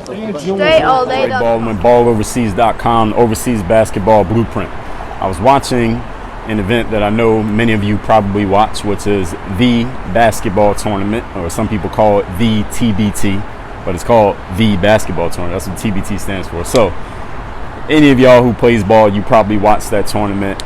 Dre all day. Dre Baldwin, balloverseas.com, Overseas Basketball Blueprint. I was watching an event that I know many of you probably watch, which is the basketball tournament, or some people call it the TBT, but it's called the basketball tournament. That's what TBT stands for. So any of y'all who plays ball, you probably watched that tournament.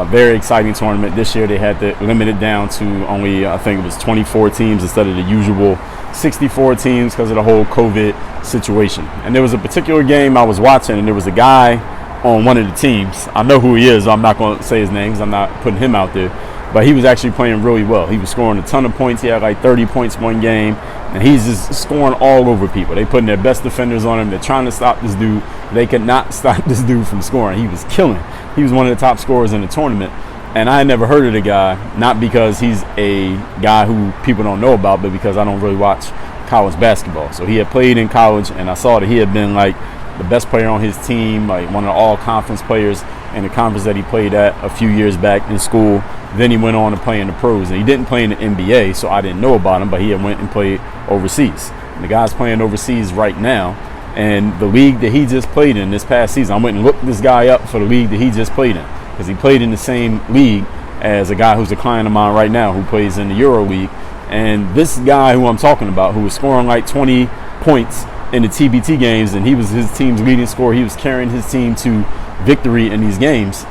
Very exciting tournament. This year they had to limit it down to only, I think it was 24 teams instead of the usual 64 teams because of the whole COVID situation. And there was a particular game I was watching, and there was a guy on one of the teams. I know who he is. I'm not going to say his name because I'm not putting him out there. But he was actually playing really well. He was scoring a ton of points. He had like 30 points one game. And he's just scoring all over people. They putting their best defenders on him. They're trying to stop this dude. They could not stop this dude from scoring. He was killing. He was one of the top scorers in the tournament. And I had never heard of the guy, not because he's a guy who people don't know about, but because I don't really watch college basketball. So he had played in college, and I saw that he had been like the best player on his team, like one of the all-conference players in the conference that he played at a few years back in school. Then he went on to play in the pros, and he didn't play in the NBA, so I didn't know about him, but he had went and played overseas. And the guy's playing overseas right now, and the league that he just played in this past season, I went and looked this guy up for the league that he just played in, because he played in the same league as a guy who's a client of mine right now who plays in the Euro League. And this guy who I'm talking about, who was scoring like 20 points in the TBT games, and he was his team's leading scorer, he was carrying his team to victory in these games.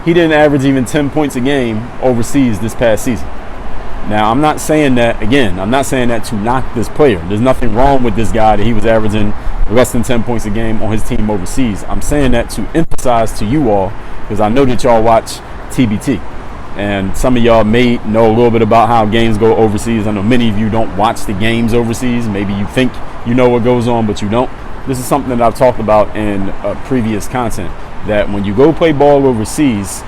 He didn't average even 10 points a game overseas this past season. Now, I'm not saying that, again, I'm not saying that to knock this player. There's nothing wrong with this guy that he was averaging less than 10 points a game on his team overseas. I'm saying that to emphasize to you all, because I know that y'all watch TBT. And some of y'all may know a little bit about how games go overseas. I know many of you don't watch the games overseas. Maybe you think you know what goes on, but you don't. This is something that I've talked about in previous content, that when you go play ball overseas,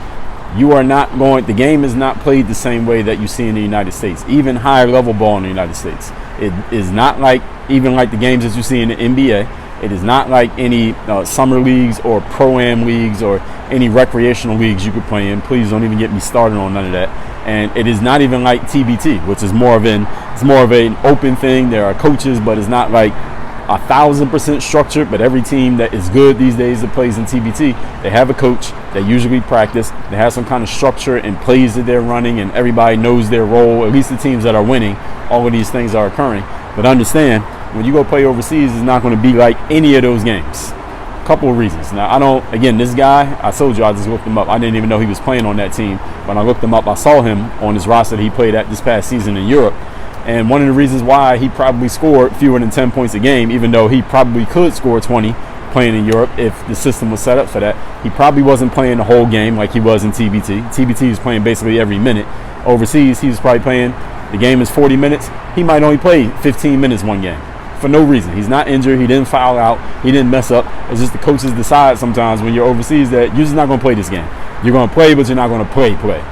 you are not going, the game is not played the same way that you see in the United States. Even higher level ball in the United States. It is not like, even like the games that you see in the NBA. It is not like any summer leagues or pro-am leagues or any recreational leagues you could play in. Please don't even get me started on none of that. And it is not even like TBT, which is more of an open thing. There are coaches, but it's not like 1,000% structured. But every team that is good these days that plays in TBT, they have a coach. They usually practice. They have some kind of structure and plays that they're running, and everybody knows their role. At least the teams that are winning, all of these things are occurring. But understand, when you go play overseas, it's not going to be like any of those games. A couple of reasons. Now, again, this guy, I told you I just looked him up. I didn't even know he was playing on that team. When I looked him up, I saw him on his roster that he played at this past season in Europe. And one of the reasons why he probably scored fewer than 10 points a game, even though he probably could score 20 playing in Europe if the system was set up for that, he probably wasn't playing the whole game like he was in TBT. TBT was playing basically every minute. Overseas, he was probably playing, the game is 40 minutes. He might only play 15 minutes one game for no reason. He's not injured. He didn't foul out. He didn't mess up. It's just the coaches decide sometimes when you're overseas that you're just not going to play this game. You're going to play, but you're not going to play.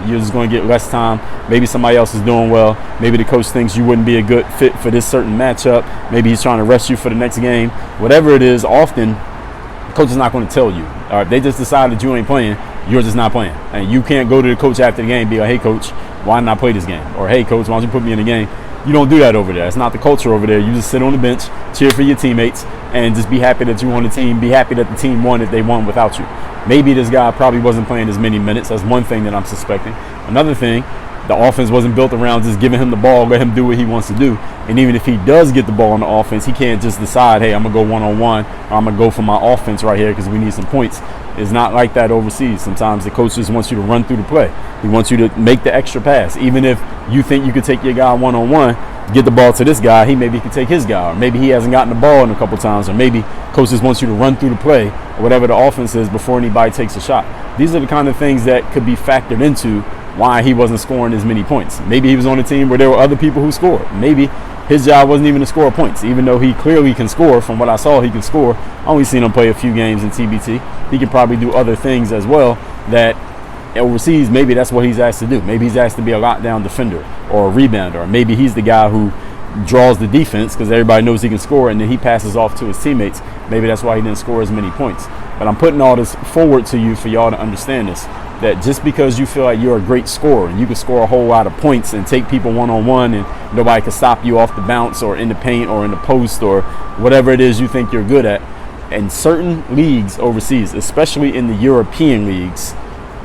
You're just going to get less time. Maybe somebody else is doing well. Maybe the coach thinks you wouldn't be a good fit for this certain matchup. Maybe he's trying to rest you for the next game. Whatever it is, often the coach is not going to tell you. All right, they just decided you ain't playing. You're just not playing. And you can't go to the coach after the game and be like, hey, coach, why not play this game? Or, hey, coach, why don't you put me in the game? You don't do that over there. It's not the culture over there. You just sit on the bench, cheer for your teammates, and just be happy that you're on the team. Be happy that the team won if they won without you. Maybe this guy probably wasn't playing as many minutes. That's one thing that I'm suspecting. Another thing, the offense wasn't built around just giving him the ball, let him do what he wants to do. And even if he does get the ball on the offense, he can't just decide, hey, I'm going to go one-on-one, or I'm going to go for my offense right here because we need some points. It's not like that overseas. Sometimes the coach just wants you to run through the play. He wants you to make the extra pass. Even if you think you could take your guy one-on-one, get the ball to this guy, he maybe could take his guy. Or maybe he hasn't gotten the ball in a couple times. Or maybe coach just wants you to run through the play or whatever the offense is before anybody takes a shot. These are the kind of things that could be factored into why he wasn't scoring as many points. Maybe he was on a team where there were other people who scored. Maybe his job wasn't even to score points, even though he clearly can score. From what I saw, he can score. I only seen him play a few games in TBT. He can probably do other things as well that overseas, maybe that's what he's asked to do. Maybe he's asked to be a lockdown defender or a rebounder. Or maybe he's the guy who draws the defense because everybody knows he can score, and then he passes off to his teammates. Maybe that's why he didn't score as many points. But I'm putting all this forward to you for y'all to understand this, that just because you feel like you're a great scorer and you can score a whole lot of points and take people one-on-one and nobody can stop you off the bounce or in the paint or in the post or whatever it is you think you're good at, in certain leagues overseas, especially in the European leagues,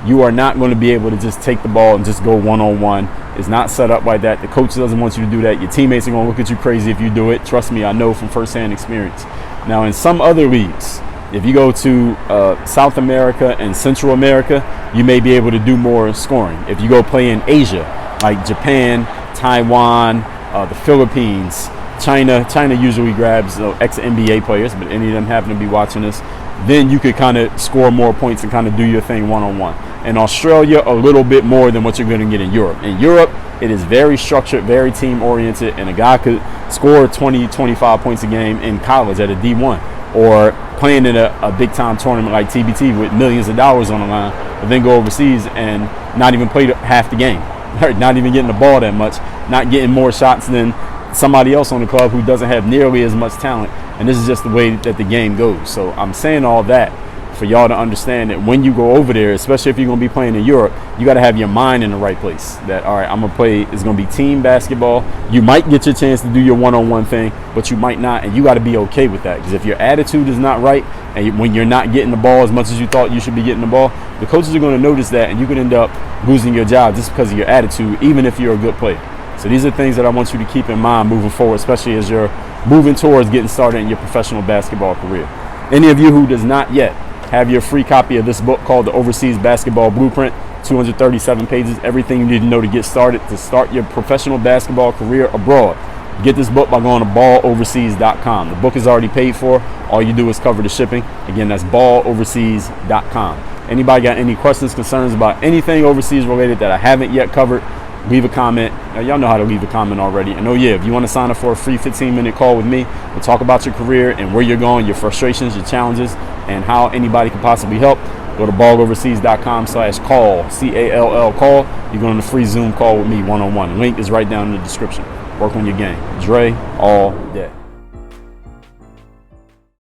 you are not going to be able to just take the ball and just go one-on-one. It's not set up like that. The coach doesn't want you to do that. Your teammates are going to look at you crazy if you do it. Trust me, I know from firsthand experience. Now, in some other leagues, if you go to South America and Central America, you may be able to do more scoring. If you go play in Asia, like Japan, Taiwan, the Philippines, China usually grabs ex-NBA players, but any of them happen to be watching this, then you could kind of score more points and kind of do your thing one-on-one. In Australia, a little bit more than what you're going to get in Europe. In Europe, it is very structured, very team-oriented, and a guy could score 20, 25 points a game in college at a D1 or playing in a big-time tournament like TBT with millions of dollars on the line, but then go overseas and not even play half the game, not even getting the ball that much, not getting more shots than somebody else on the club who doesn't have nearly as much talent. And this is just the way that the game goes. So I'm saying all that for y'all to understand that when you go over there, especially if you're going to be playing in Europe, you got to have your mind in the right place. That, all right, I'm going to play, it's going to be team basketball. You might get your chance to do your one-on-one thing, but you might not, and you got to be okay with that. Because if your attitude is not right, and when you're not getting the ball as much as you thought you should be getting the ball, the coaches are going to notice that, and you could end up losing your job just because of your attitude, even if you're a good player. So these are things that I want you to keep in mind moving forward, especially as you're moving towards getting started in your professional basketball career. Any of you who does not yet have your free copy of this book called The Overseas Basketball Blueprint, 237 pages, everything you need to know to get started to start your professional basketball career abroad. Get this book by going to balloverseas.com. The book is already paid for. All you do is cover the shipping. Again, that's balloverseas.com. Anybody got any questions, concerns about anything overseas related that I haven't yet covered, leave a comment. Now, y'all know how to leave a comment already. And if you want to sign up for a free 15-minute call with me, we'll talk about your career and where you're going, your frustrations, your challenges, and how anybody can possibly help. Go to balloverseas.com/call, CALL call. You're going on a free Zoom call with me one-on-one. Link is right down in the description. Work on your game. Dre all day.